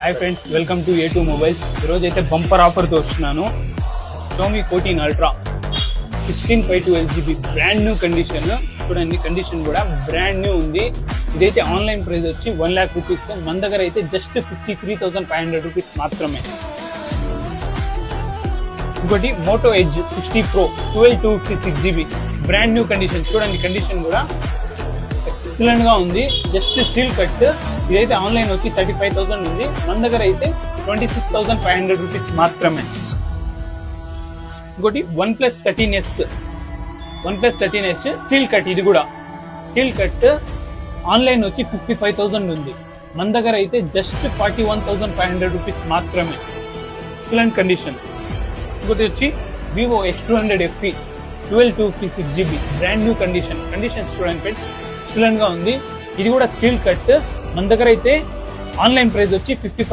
Hi friends, welcome to A2 mobiles. ఈరోజు అయితే bumper ఆఫర్తో వస్తున్నాను. Xiaomi 14 Ultra 16x2 brand new condition. చూడండి, condition కూడా బ్రాండ్ న్యూ ఉంది. ఇదైతే ఆన్లైన్ ప్రైస్ వచ్చి 1 lakh రూపీస్. మన దగ్గర అయితే జస్ట్ 53,500 రూపీస్ మాత్రమే. ఇంకోటి Moto Edge 60 Pro 12/256GB brand new condition. చూడండి, కండిషన్ కూడా ఎక్సలెంట్ గా ఉంది. Just seal cut. ఇదైతే ఆన్లైన్ వచ్చి 35,000 ఉంది. మన దగ్గర అయితే 26,500 రూపీస్ మాత్రమే. ఇంకోటి OnePlus 13s సీల్ కట్. ఇది కూడా సీల్ కట్. ఆన్లైన్ వచ్చి 55,000 ఉంది. మన దగ్గర అయితే జస్ట్ 41,500 రూపీస్ మాత్రమే. Excellent condition. ఇంకోటి వచ్చి Vivo X200 FE 12/256GB brand new condition. Condition చూడండి ఫ్రెండ్స్, ఎక్సలెంట్ గా ఉంది. ఇది కూడా సీల్ కట్. మన దగ్గర అయితే ఆన్లైన్ ప్రైస్ వచ్చి 55,000